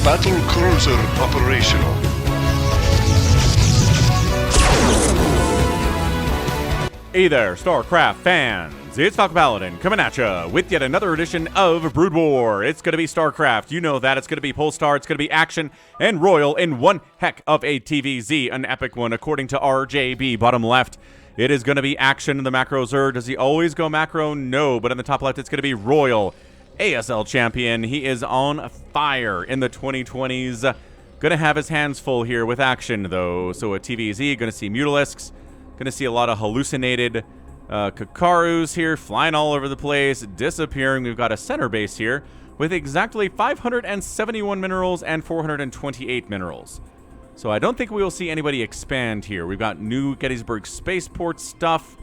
Battle cruiser operational. Hey there, StarCraft fans! It's Falcon Paladin coming at ya with yet another edition of Brood War. It's going to be StarCraft, you know that. It's going to be Polestar, it's going to be action, and RoyaL in one heck of a TVZ, an epic one according to RJB, bottom left. It is going to be action in the macro Zerg. Does he always go macro? No, but in the top left it's going to be RoyaL, ASL champion. He is on fire in the 2020s. Going to have his hands full here with action though. So a TVZ, going to see Mutalisks. Going to see a lot of hallucinated Kakarus here, flying all over the place, disappearing. We've got a center base here with exactly 571 minerals and 428 minerals. So I don't think we will see anybody expand here. We've got new Gettysburg Spaceport stuff.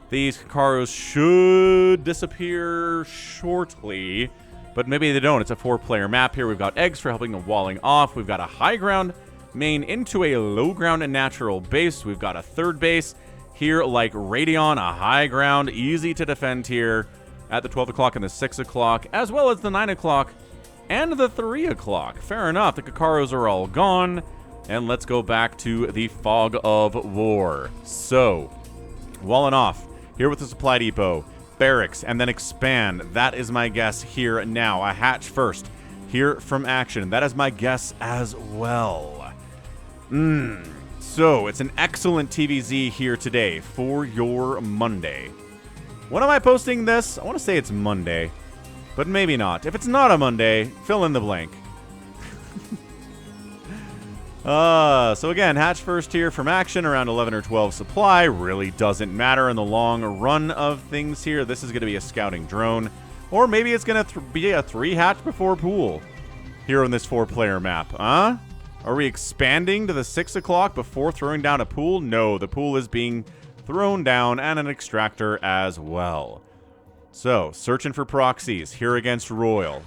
These Kakarus should disappear shortly, but maybe they don't. It's a 4-player map here. We've got eggs for helping the walling off. We've got a high ground main into a low ground and natural base. We've got a third base here like Radion, a high ground, easy to defend here at the 12 o'clock and the 6 o'clock, as well as the 9 o'clock and the 3 o'clock. Fair enough, the Kakarus are all gone, and let's go back to the fog of war. So, walling off here with the supply depot, barracks, and then expand. That is my guess here now. A hatch first here from action. That is my guess as well. So, it's an excellent TVZ here today for your Monday. When am I posting this? I want to say it's Monday, but maybe not. If it's not a Monday, fill in the blank. So again, hatch first here from action, around 11 or 12 supply. Really doesn't matter in the long run of things here. This is going to be a scouting drone, or maybe it's going to be a 3-hatch before pool here on this 4-player map, huh? Are we expanding to the 6 o'clock before throwing down a pool? No, the pool is being thrown down, and an extractor as well. So, searching for proxies here against RoyaL.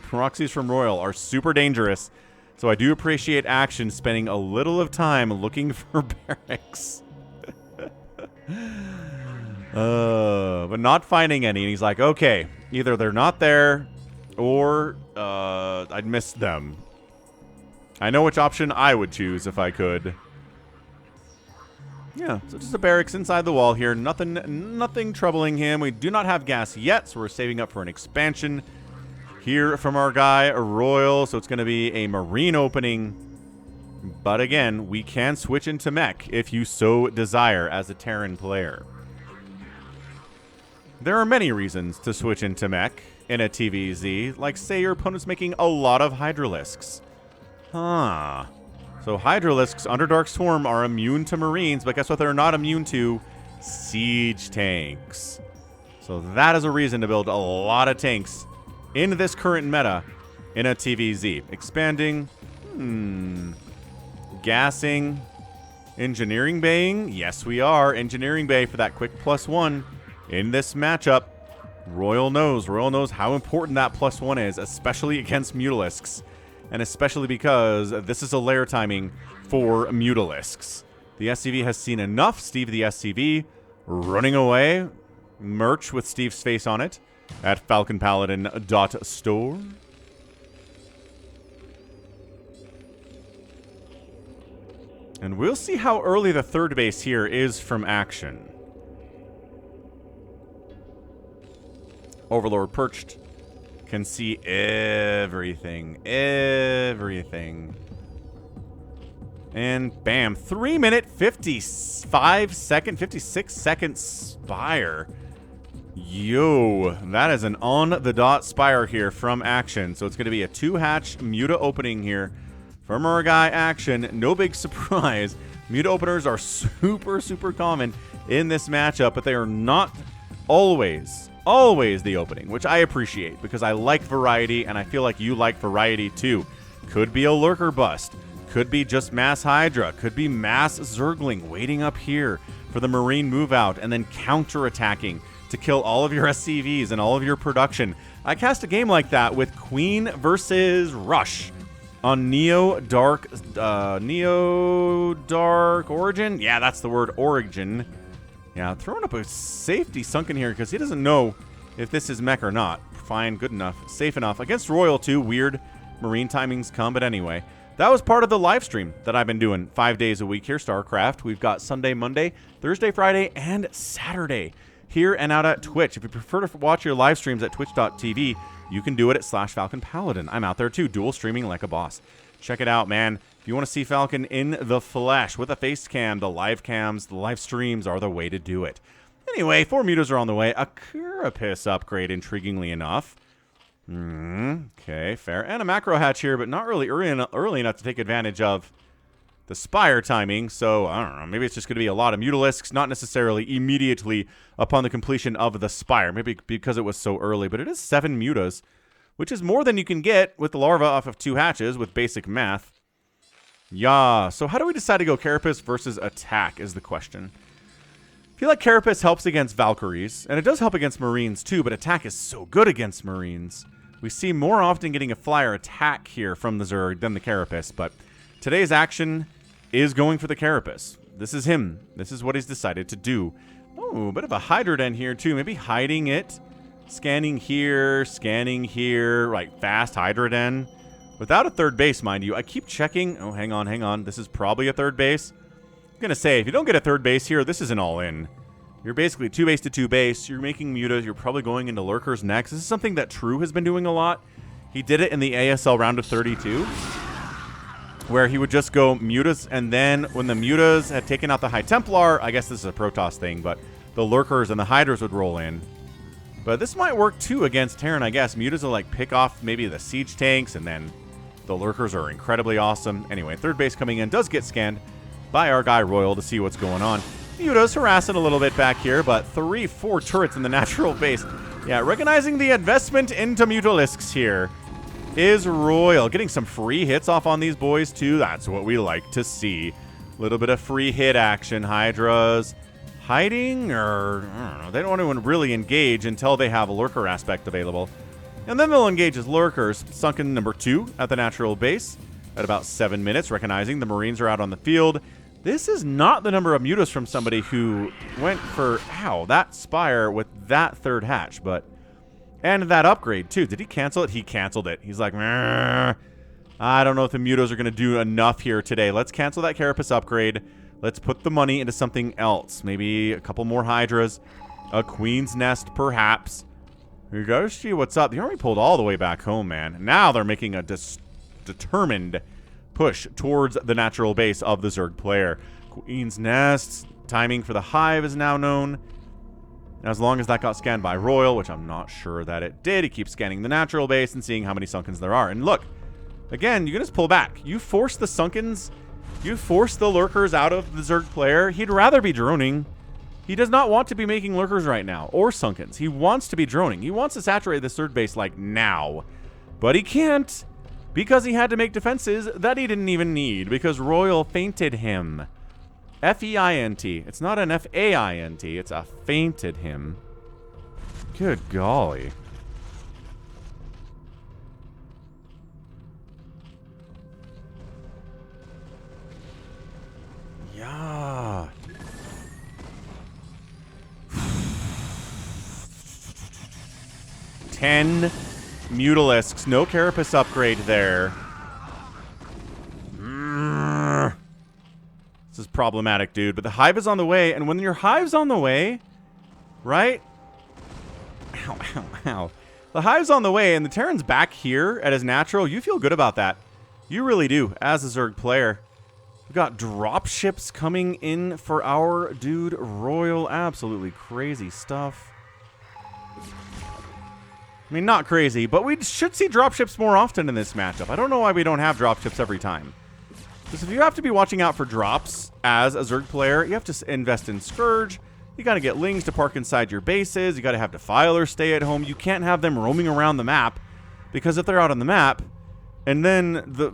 Proxies from RoyaL are super dangerous, so I do appreciate action spending a little of time looking for barracks. But not finding any, and he's like, okay, either they're not there, or I'd missed them. I know which option I would choose if I could. Yeah, so just a barracks inside the wall here. Nothing troubling him. We do not have gas yet, so we're saving up for an expansion here from our guy, RoyaL. So it's going to be a marine opening. But again, we can switch into mech if you so desire as a Terran player. There are many reasons to switch into mech in a TVZ, like say your opponent's making a lot of Hydralisks. Huh. So Hydralisks under Dark Swarm are immune to Marines, but guess what they're not immune to? Siege tanks. So that is a reason to build a lot of tanks in this current meta in a TVZ. Expanding. Gassing. Engineering baying. Yes, we are. Engineering bay for that quick +1 in this matchup. RoyaL knows how important that +1 is, especially against Mutalisks. And especially because this is a lair timing for Mutalisks. The SCV has seen enough. Steve the SCV running away. Merch with Steve's face on it at falconpaladin.store. And we'll see how early the third base here is from action. Overlord perched. Can see everything. And bam, 3 minute 56 second spire. Yo, that is an on the dot spire here from action. So it's going to be a 2-hatch Muta opening here from our guy action. No big surprise. Muta openers are super common in this matchup, but they are not always the opening, which I appreciate because I like variety, and I feel like you like variety too. Could be a lurker bust, could be just mass Hydra, could be mass Zergling waiting up here for the Marine move out and then counter-attacking to kill all of your SCVs and all of your production. I cast a game like that with Queen versus Rush on Neo Dark Origin. Yeah, that's the word, Origin. Yeah, throwing up a safety sunken here because he doesn't know if this is mech or not. Fine, good enough, safe enough. Against RoyaL too, weird. Marine timings come, but anyway. That was part of the live stream that I've been doing 5 days a week here, StarCraft. We've got Sunday, Monday, Thursday, Friday, and Saturday here and out at Twitch. If you prefer to watch your live streams at twitch.tv, you can do it at /Falcon Paladin. I'm out there too, dual streaming like a boss. Check it out, man. If you want to see Falcon in the flesh with a face cam, the live cams, the live streams are the way to do it. Anyway, 4 mutas are on the way. A Carapace upgrade, intriguingly enough. Okay, fair. And a macro hatch here, but not really early enough to take advantage of the Spire timing. So, I don't know. Maybe it's just going to be a lot of Mutalisks, not necessarily immediately upon the completion of the Spire. Maybe because it was so early. But it is 7 mutas, which is more than you can get with the larva off of 2 hatches with basic math. Yeah. So how do we decide to go Carapace versus attack is the question. I feel like Carapace helps against Valkyries, and it does help against Marines too, but attack is so good against Marines. We see more often getting a flyer attack here from the Zerg than the Carapace, but today's action is going for the Carapace. This is him. This is what he's decided to do. Oh, a bit of a Hydroden here too. Maybe hiding it. Scanning here, like fast Hydroden. Without a third base, mind you. I keep checking. Oh, hang on. This is probably a third base. I'm going to say, if you don't get a third base here, this is an all-in. You're basically 2 base to 2 base. You're making mutas. You're probably going into lurkers next. This is something that True has been doing a lot. He did it in the ASL round of 32, where he would just go mutas, and then when the mutas had taken out the High Templar, I guess this is a Protoss thing, but the lurkers and the Hydras would roll in. But this might work too against Terran, I guess. Mutas will like pick off maybe the siege tanks, and then the lurkers are incredibly awesome. Anyway, third base coming in does get scanned by our guy RoyaL to see what's going on. Mutas harassing a little bit back here, but 3-4 turrets in the natural base. Yeah, recognizing the investment into Mutalisks here is RoyaL. Getting some free hits off on these boys too. That's what we like to see. A little bit of free hit action. Hydras hiding, or I don't know. They don't want to really engage until they have a lurker aspect available. And then they'll engage as lurkers. Sunken number 2 at the natural base at about 7 minutes, recognizing the Marines are out on the field. This is not the number of mutas from somebody who went for, that Spire with that third hatch, but, and that upgrade too. Did he cancel it? He canceled it. He's like, I don't know if the mutas are going to do enough here today. Let's cancel that Carapace upgrade. Let's put the money into something else. Maybe a couple more Hydras, a Queen's Nest perhaps. We go see what's up. The army pulled all the way back home, man. Now they're making a determined push towards the natural base of the Zerg player. Queen's Nest. Timing for the Hive is now known. As long as that got scanned by RoyaL, which I'm not sure that it did. He keeps scanning the natural base and seeing how many Sunkens there are. And look, again, you can just pull back. You force the Sunkens, you force the lurkers out of the Zerg player. He'd rather be droning. He does not want to be making lurkers right now, or Sunkens. He wants to be droning. He wants to saturate the third base like now. But he can't, because he had to make defenses that he didn't even need, because RoyaL fainted him. F-E-I-N-T. It's not an F-A-I-N-T. It's a fainted him. Good golly. Yeah. Ten Mutalisks. No Carapace upgrade there. This is problematic, dude. But the Hive is on the way, and when your Hive's on the way, right? Ow, ow, ow. The Hive's on the way, and the Terran's back here at his natural. You feel good about that. You really do, as a Zerg player. We've got drop ships coming in for our dude RoyaL. Absolutely crazy stuff. I mean, not crazy, but we should see dropships more often in this matchup. I don't know why we don't have dropships every time. Because if you have to be watching out for drops as a Zerg player, you have to invest in Scourge. You got to get Lings to park inside your bases. You got to have Defilers stay at home. You can't have them roaming around the map, because if they're out on the map and then the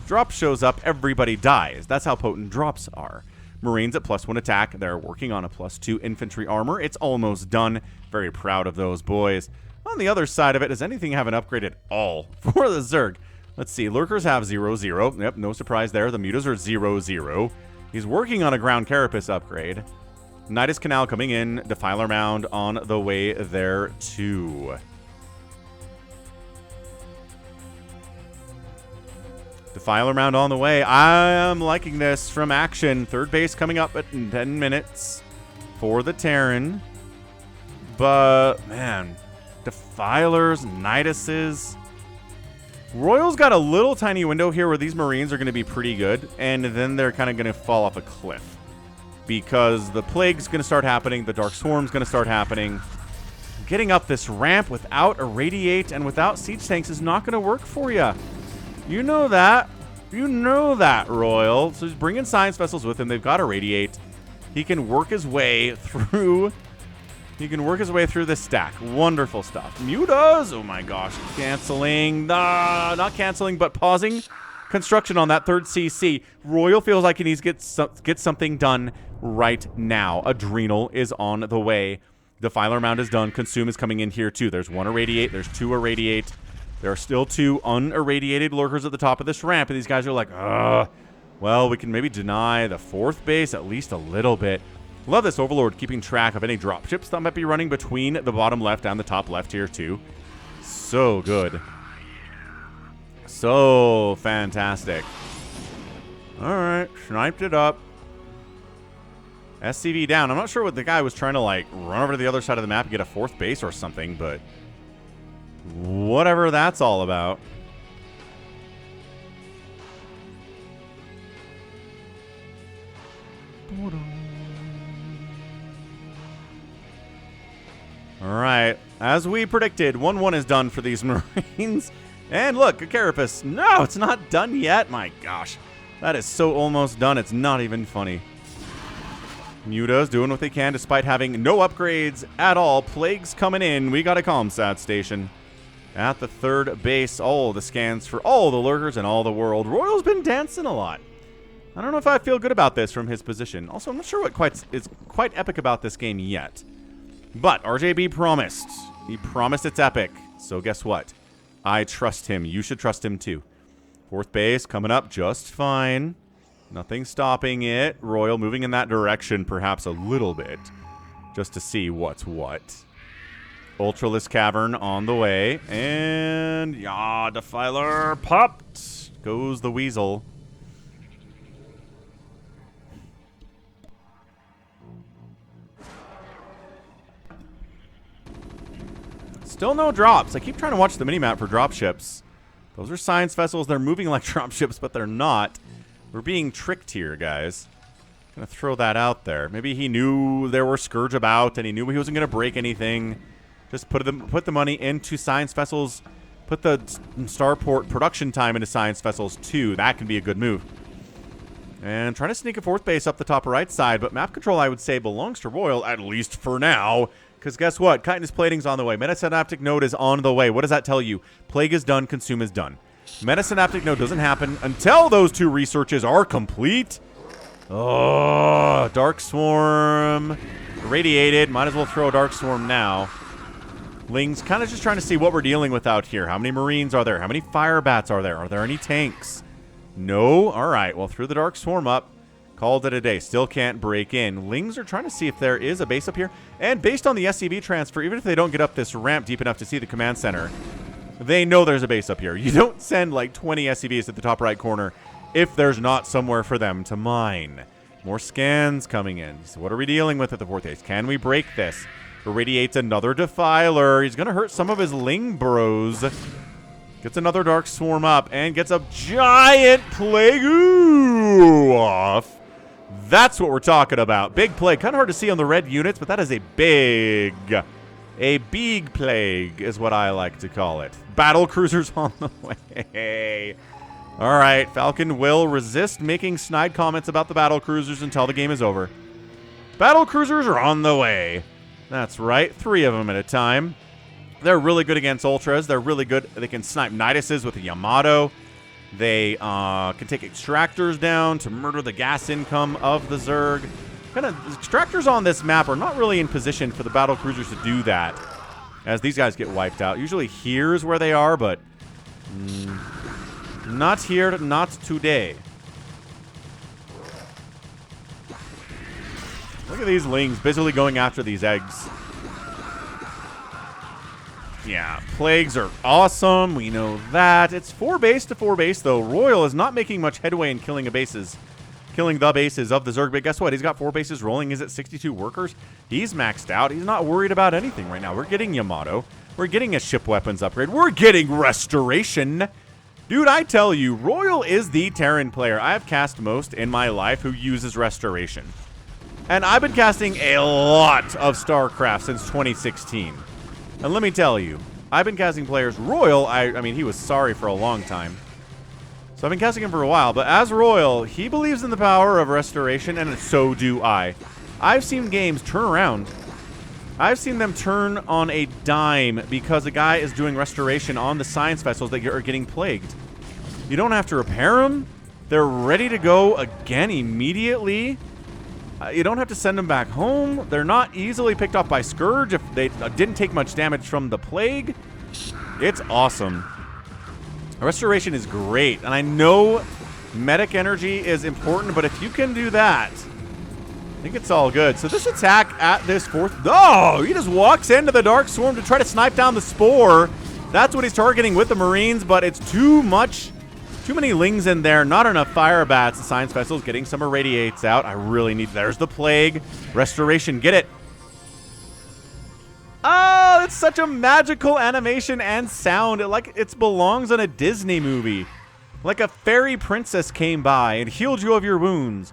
drop shows up, everybody dies. That's how potent drops are. Marines at +1 attack. They're working on a +2 infantry armor. It's almost done. Very proud of those boys. On the other side of it, does anything have an upgrade at all for the Zerg? Let's see. Lurkers have 0-0. Yep, no surprise there. The mutas are 0-0. He's working on a ground Carapace upgrade. Nidus Canal coming in. Defiler Mound on the way there too. Defiler round on the way. I'm liking this from action. Third base coming up in 10 minutes for the Terran. But, man, Defilers, Niduses. Royal's got a little tiny window here where these Marines are going to be pretty good, and then they're kind of going to fall off a cliff. Because the Plague's going to start happening, the Dark Swarm's going to start happening. Getting up this ramp without Irradiate and without Siege Tanks is not going to work for you. You know that. You know that, Royal. So he's bringing Science Vessels with him. They've got Irradiate. He can work his way through... He can work his way through this stack. Wonderful stuff. Mutas! Oh my gosh. Canceling. Not canceling, but pausing construction on that third CC. Royal feels like he needs to get something done right now. Adrenal is on the way. Defiler Mound is done. Consume is coming in here too. There's one Irradiate. There's two Irradiate. There are still two unirradiated lurkers at the top of this ramp, and these guys are like, well, we can maybe deny the fourth base at least a little bit. Love this Overlord keeping track of any dropships that might be running between the bottom left and the top left here too. So good. So fantastic. All right, sniped it up. SCV down. I'm not sure what the guy was trying to, like, run over to the other side of the map and get a fourth base or something, but whatever that's all about. All right. As we predicted, 1-1 is done for these Marines. And look, a Carapace. No, it's not done yet. My gosh. That is so almost done. It's not even funny. Muta's doing what they can despite having no upgrades at all. Plagues coming in. We got a ComSat station at the third base. All the scans for all the lurkers in all the world. Royal's been dancing a lot. I don't know if I feel good about this from his position. Also, I'm not sure what is quite epic about this game yet. But RJB promised. He promised it's epic. So guess what? I trust him. You should trust him too. Fourth base coming up just fine. Nothing stopping it. Royal moving in that direction perhaps a little bit. Just to see what's what. Ultralisk Cavern on the way. And, yeah, Defiler popped. Goes the Weasel. Still no drops. I keep trying to watch the minimap for dropships. Those are science vessels. They're moving like dropships, but they're not. We're being tricked here, guys. Gonna throw that out there. Maybe he knew there were Scourge about, and he knew he wasn't gonna break anything. Just put the money into science vessels. Put the starport production time into science vessels too. That can be a good move. And trying to sneak a fourth base up the top right side, but map control I would say belongs to Royal, at least for now. Because guess what? Chitinous Plating's on the way. Metasynaptic Node is on the way. What does that tell you? Plague is done. Consume is done. Metasynaptic Node doesn't happen until those two researches are complete. Oh, Dark Swarm. Irradiated. Might as well throw a Dark Swarm now. Ling's kind of just trying to see what we're dealing with out here. How many Marines are there? How many Fire Bats are there? Are there any tanks? No? All right. Well, threw the Dark Swarm up. Called it a day. Still can't break in. Lings are trying to see if there is a base up here. And based on the SCV transfer, even if they don't get up this ramp deep enough to see the command center, they know there's a base up here. You don't send like 20 SCVs at the top right corner if there's not somewhere for them to mine. More scans coming in. So what are we dealing with at the fourth base? Can we break this? Irradiates another Defiler. He's going to hurt some of his Ling bros. Gets another Dark Swarm up and gets a giant Plague off. That's what we're talking about. Big Plague. Kind of hard to see on the red units, but that is a big Plague is what I like to call it. Battle Cruisers on the way. All right, Falcon will resist making snide comments about the Battle Cruisers until the game is over. Battle Cruisers are on the way. That's right, 3 of them at a time. They're really good against Ultras. They're really good. They can snipe Niduses with a Yamato. They can take extractors down to murder the gas income of the Zerg. Extractors on this map are not really in position for the battle cruisers to do that, as these guys get wiped out. Usually here's where they are, but not here, not today. Look at these Lings busily going after these eggs. Yeah, plagues are awesome. We know that. It's 4 base to 4 base, though. RoyaL is not making much headway in killing the bases of the Zerg. But guess what? He's got 4 bases rolling. Is it 62 workers? He's maxed out. He's not worried about anything right now. We're getting Yamato. We're getting a ship weapons upgrade. We're getting restoration. Dude, I tell you, RoyaL is the Terran player I've cast most in my life who uses restoration. And I've been casting a lot of StarCraft since 2016. And let me tell you, I've been casting players. RoyaL, I mean, he was sorry for a long time. So I've been casting him for a while. But as RoyaL, he believes in the power of restoration, and so do I. I've seen games turn around. I've seen them turn on a dime because a guy is doing restoration on the science vessels that are getting plagued. You don't have to repair them. They're ready to go again immediately. You don't have to send them back home. They're not easily picked off by Scourge if they didn't take much damage from the plague. It's awesome. Restoration is great. And I know medic energy is important, but if you can do that, I think it's all good. So this attack at this 4th... Oh! He just walks into the Dark Swarm to try to snipe down the Spore. That's what he's targeting with the Marines, but it's too much... Too many Lings in there, not enough Fire Bats. The Science Vessel's getting some Irradiates out. I really need... There's the Plague. Restoration, get it. Oh, it's such a magical animation and sound. It belongs on a Disney movie. Like a fairy princess came by and healed you of your wounds.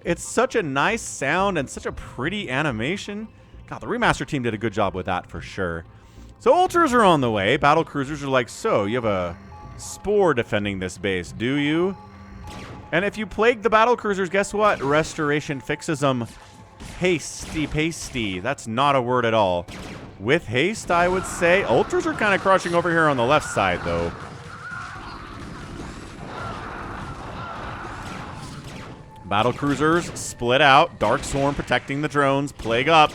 It's such a nice sound and such a pretty animation. God, the remaster team did a good job with that for sure. So Ultras are on the way. Battle Cruisers are like, so, you have a Spore defending this base, do you? And if you plague the Battle Cruisers, guess what? Restoration fixes them. Hasty pasty. That's not a word at all. With haste, I would say. Ultras are kind of crouching over here on the left side, though. Battle Cruisers split out. Dark Swarm protecting the drones. Plague up.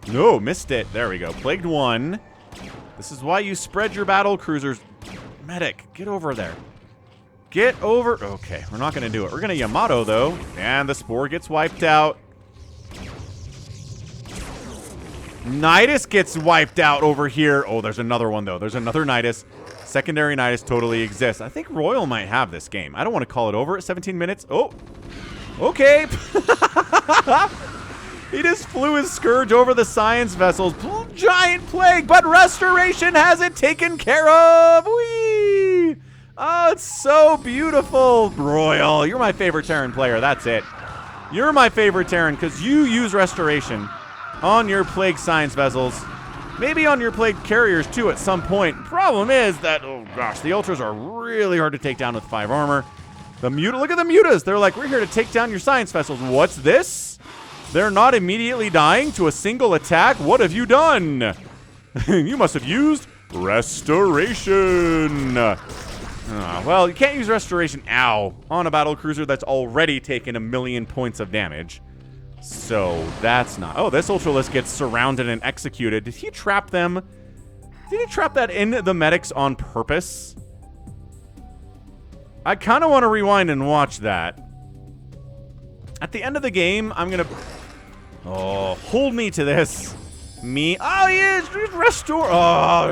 No, missed it. There we go. Plagued 1. This is why you spread your Battle Cruisers. Medic, get over there. Get over. Okay, we're not going to do it. We're going to Yamato, though. And the Spore gets wiped out. Nidus gets wiped out over here. Oh, there's another one, though. There's another Nidus. Secondary Nidus totally exists. I think RoyaL might have this game. I don't want to call it over at 17 minutes. Oh, okay. He just flew his Scourge over the Science Vessels. Giant Plague, but Restoration has it taken care of. Whee! Oh, it's so beautiful. RoyaL, you're my favorite Terran player. That's it. You're my favorite Terran because you use Restoration on your Plague Science Vessels. Maybe on your Plague Carriers, too, at some point. Problem is that, oh gosh, the Ultras are really hard to take down with 5 armor. Look at the Mutas. They're like, we're here to take down your Science Vessels. What's this? They're not immediately dying to a single attack? What have you done? You must have used Restoration. Well, you can't use Restoration, on a Battle Cruiser that's already taken 1,000,000 points of damage. So, that's not... Oh, this Ultralisk gets surrounded and executed. Did he trap them? Did he trap that in the medics on purpose? I kind of want to rewind and watch that. At the end of the game, I'm going to... Oh, hold me to this. Me. Oh, he is.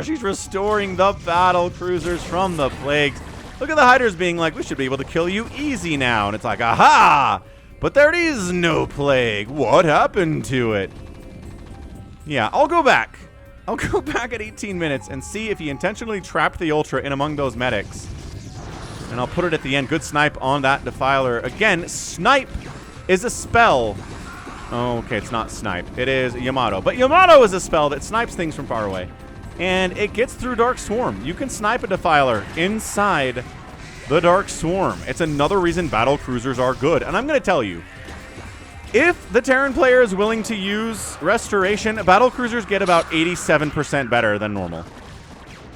She's restoring the Battle Cruisers from the Plagues. Look at the Hiders being like, we should be able to kill you easy now. And it's like, aha! But there is no Plague. What happened to it? Yeah, I'll go back. I'll go back at 18 minutes and see if he intentionally trapped the Ultra in among those medics. And I'll put it at the end. Good snipe on that Defiler. Again, Snipe is a spell. Oh, okay, it's not Snipe. It is Yamato. But Yamato is a spell that snipes things from far away. And it gets through Dark Swarm. You can snipe a Defiler inside the Dark Swarm. It's another reason Battle Cruisers are good. And I'm going to tell you, if the Terran player is willing to use Restoration, Battle Cruisers get about 87% better than normal.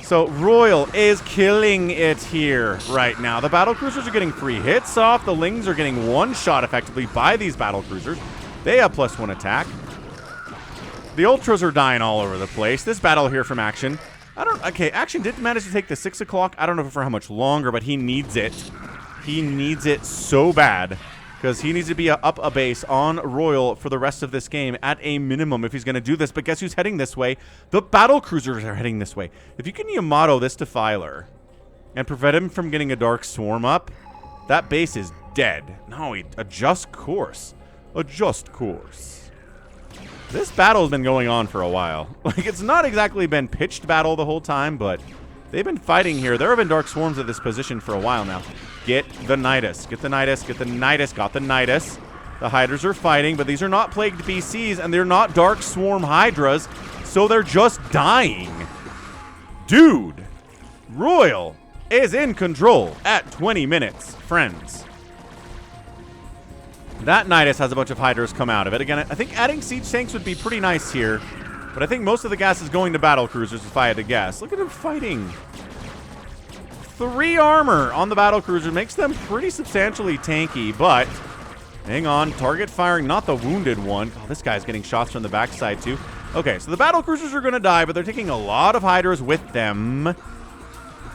So RoyaL is killing it here right now. The Battle Cruisers are getting free hits off. The Lings are getting one shot effectively by these Battle Cruisers. They have +1 attack. The Ultras are dying all over the place. This battle here from Action. Okay, Action did manage to take the 6 o'clock. I don't know for how much longer, but he needs it. He needs it so bad. because he needs to be up a base on Royal for the rest of this game at a minimum if he's going to do this. But guess who's heading this way? The battle cruisers are heading this way. If you can Yamato this Defiler and prevent him from getting a Dark Swarm up, that base is dead. No, he adjust course. Adjust course. This battle's been going on for a while. Like, it's not exactly been pitched battle the whole time, but they've been fighting here. There have been Dark Swarms at this position for a while now. Get the Nidus. Get the Nidus. Get the Nidus. Got the Nidus. The Hydras are fighting, but these are not Plagued BCs, and they're not Dark Swarm Hydras, so they're just dying. Dude, Royal is in control at 20 minutes, friends. That Nidus has a bunch of Hydras come out of it. Again, I think adding Siege Tanks would be pretty nice here, but I think most of the gas is going to Battle Cruisers if I had to guess. Look at him fighting. 3 armor on the Battle Cruiser makes them pretty substantially tanky, but hang on. Target firing, not the wounded one. Oh, this guy's getting shots from the backside too. Okay, so the Battle Cruisers are going to die, but they're taking a lot of Hydras with them. A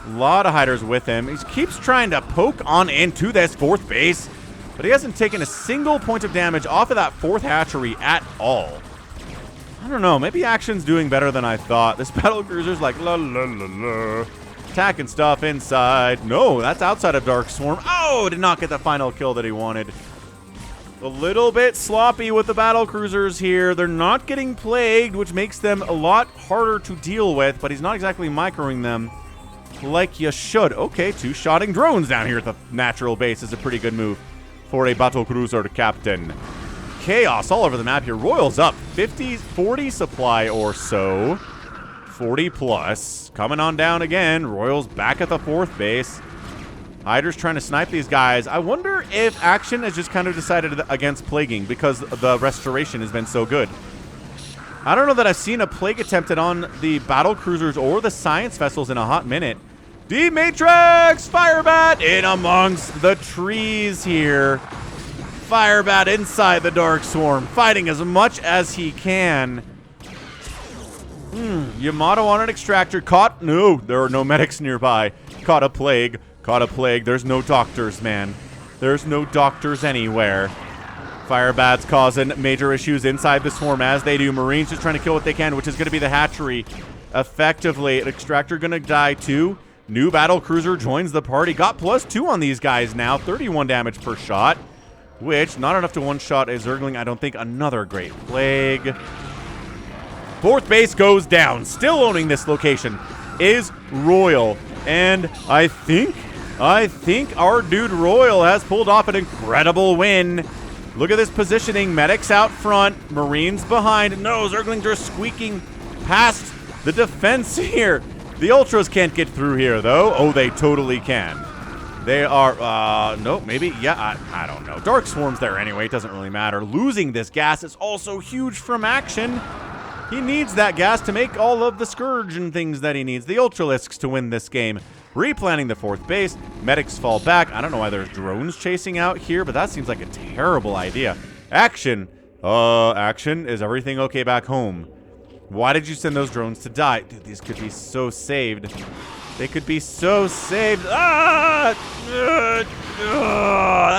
lot of Hydras with him. He keeps trying to poke on into this 4th base, but he hasn't taken a single point of damage off of that 4th hatchery at all. I don't know. Maybe Action's doing better than I thought. This Battle Cruiser's like, la la la la. Attacking stuff inside. No, that's outside of Dark Swarm. Oh, did not get the final kill that he wanted. A little bit sloppy with the Battle Cruisers here. They're not getting plagued, which makes them a lot harder to deal with, but he's not exactly microing them like you should. Okay, 2-shotting drones down here at the natural base is a pretty good move for a Battle Cruiser captain. Chaos all over the map here. Royal's up 40 supply or so. 40 plus. Coming on down again. Royal's back at the 4th base. Hydra's trying to snipe these guys. I wonder if Action has just kind of decided against plaguing because the restoration has been so good. I don't know that I've seen a plague attempted on the Battle Cruisers or the Science Vessels in a hot minute. D-Matrix! Firebat in amongst the trees here. Firebat inside the Dark Swarm, fighting as much as he can. Yamato on an extractor. Caught. No, there are no medics nearby. Caught a plague. Caught a plague. There's no doctors, man. There's no doctors anywhere. Firebat's causing major issues inside the swarm as they do. Marines just trying to kill what they can, which is going to be the hatchery. Effectively, an extractor going to die too. New Battle Cruiser joins the party. Got +2 on these guys now. 31 damage per shot, which not enough to one-shot a Zergling. I don't think. Another great plague. 4th base goes down. Still owning this location is Royal. And I think our dude Royal has pulled off an incredible win. Look at this positioning. Medics out front. Marines behind. No, Zerglings are squeaking past the defense here. The Ultras can't get through here, though. Oh, they totally can. They are, nope, maybe. Yeah, I don't know. Dark Swarm's there anyway. It doesn't really matter. Losing this gas is also huge from Action. He needs that gas to make all of the Scourge and things that he needs. The Ultralisks to win this game. Replanning the 4th base. Medics fall back. I don't know why there's drones chasing out here, but that seems like a terrible idea. Action. Action. Is everything okay back home? Why did you send those drones to die? Dude, these could be so saved. They could be so saved. That's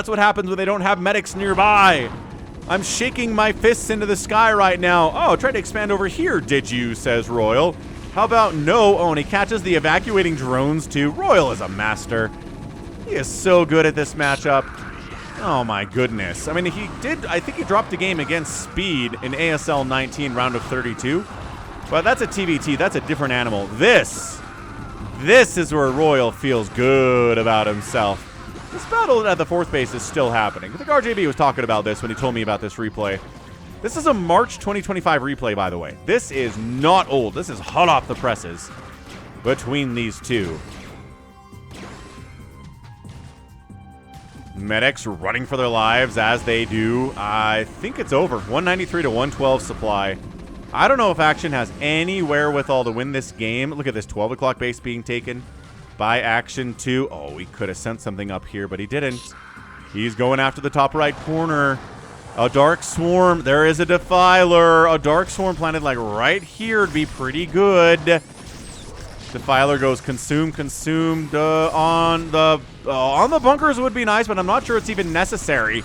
what happens when they don't have medics nearby. I'm shaking my fists into the sky right now. Oh, try to expand over here, did you, says Royal. How about no? Oh, and he catches the evacuating drones too. Royal is a master. He is so good at this matchup. Oh my goodness. I mean, I think he dropped a game against Speed in ASL 19 round of 32. But that's a TVT. That's a different animal. This is where Royal feels good about himself. This battle at the 4th base is still happening. I think RJB was talking about this when he told me about this replay. This is a March 2025 replay, by the way. This is not old. This is hot off the presses between these two. Medics running for their lives as they do. I think it's over. 193 to 112 supply. I don't know if Action has any wherewithal to win this game. Look at this 12 o'clock base being taken by Action 2. Oh, he could have sent something up here, but he didn't. He's going after the top right corner. A Dark Swarm. There is a Defiler. A Dark Swarm planted like right here would be pretty good. Defiler goes consumed on the bunkers would be nice, but I'm not sure it's even necessary.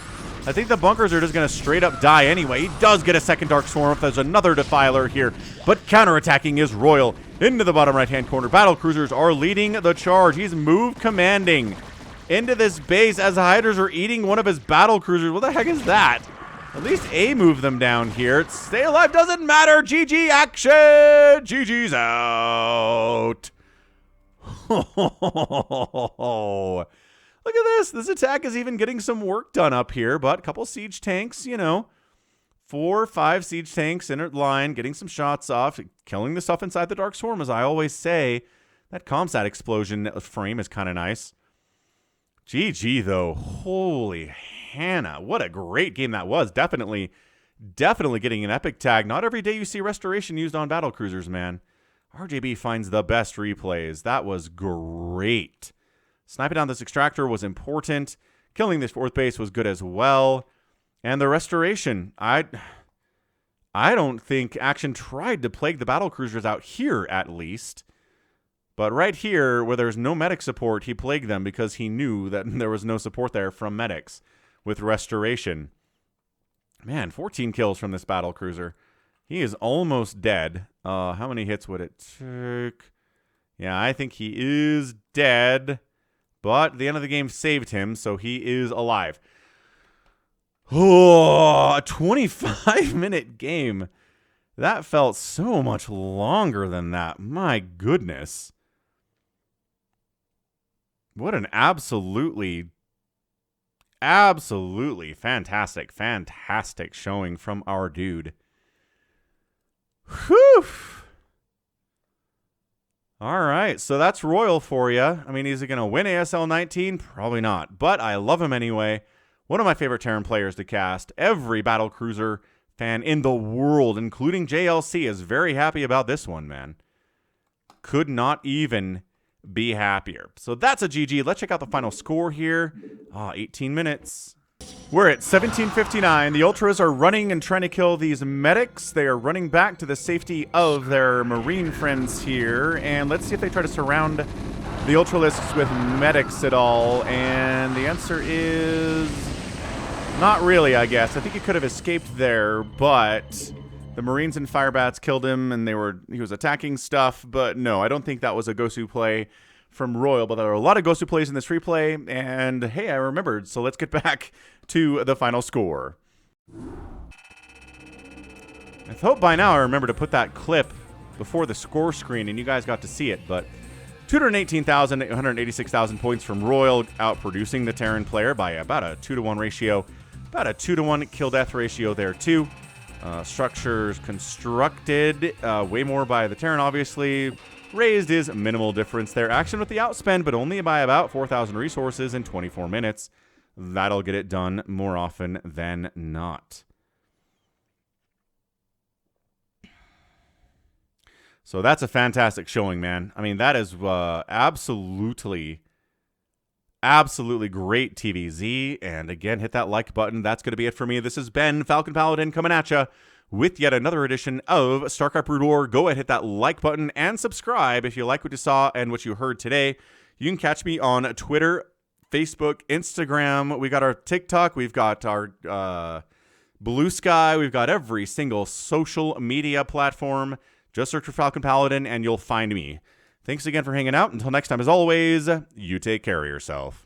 I think the bunkers are just going to straight up die anyway. He does get a second Dark Swarm. There's another Defiler here, but counterattacking is RoyaL into the bottom right-hand corner. Battle cruisers are leading the charge. He's move commanding into this base as the Hydras are eating one of his battle cruisers. What the heck is that? At least A move them down here. Stay alive doesn't matter. GG action. GG's out. Look at this. This attack is even getting some work done up here, but a couple siege tanks, you know. 4 or 5 siege tanks in a line, getting some shots off, killing the stuff inside the Dark Swarm, as I always say. That Comsat explosion frame is kind of nice. GG, though. Holy Hannah. What a great game that was. Definitely getting an epic tag. Not every day you see Restoration used on battle cruisers, man. RJB finds the best replays. That was great. Sniping down this extractor was important. Killing this 4th base was good as well. And the Restoration, I don't think Action tried to plague the battle cruisers out here, at least. But right here, where there's no medic support, he plagued them because he knew that there was no support there from medics with Restoration. Man, 14 kills from this battle cruiser. He is almost dead. How many hits would it take? Yeah, I think he is dead. But the end of the game saved him, so he is alive. Oh, a 25-minute game. That felt so much longer than that. My goodness. What an absolutely fantastic showing from our dude. Whew. All right, so that's RoyaL for you. I mean, is he going to win ASL 19? Probably not, but I love him anyway. One of my favorite Terran players to cast. Every battle cruiser fan in the world, including JLC, is very happy about this one, man. Could not even be happier. So that's a GG. Let's check out the final score here. 18 minutes. We're at 17:59. The Ultras are running and trying to kill these medics. They are running back to the safety of their Marine friends here. And let's see if they try to surround the Ultralisks with medics at all. And the answer is not really, I guess. I think he could have escaped there, but the Marines and Firebats killed him, and he was attacking stuff. But no, I don't think that was a Gosu play from RoyaL, but there are a lot of Gosu plays in this replay, and hey, I remembered, so let's get back to the final score. I hope by now I remember to put that clip before the score screen, and you guys got to see it, but 218,000, 186,000 points from RoyaL, outproducing the Terran player by about a 2-to-1 ratio, about a 2-to-1 kill-death ratio there too. Structures constructed, way more by the Terran, obviously. Raised is minimal difference there. Action with the outspend, but only by about 4,000 resources in 24 minutes. That'll get it done more often than not. So that's a fantastic showing, man. I mean, that is absolutely great TVZ. And again, hit that like button. That's going to be it for me. This has been Falcon Paladin coming at you with yet another edition of StarCraft Brood War. Go ahead, hit that like button and subscribe if you like what you saw and what you heard today. You can catch me on Twitter, Facebook, Instagram. We got our TikTok. We've got our Blue Sky. We've got every single social media platform. Just search for Falcon Paladin and you'll find me. Thanks again for hanging out. Until next time, as always, you take care of yourself.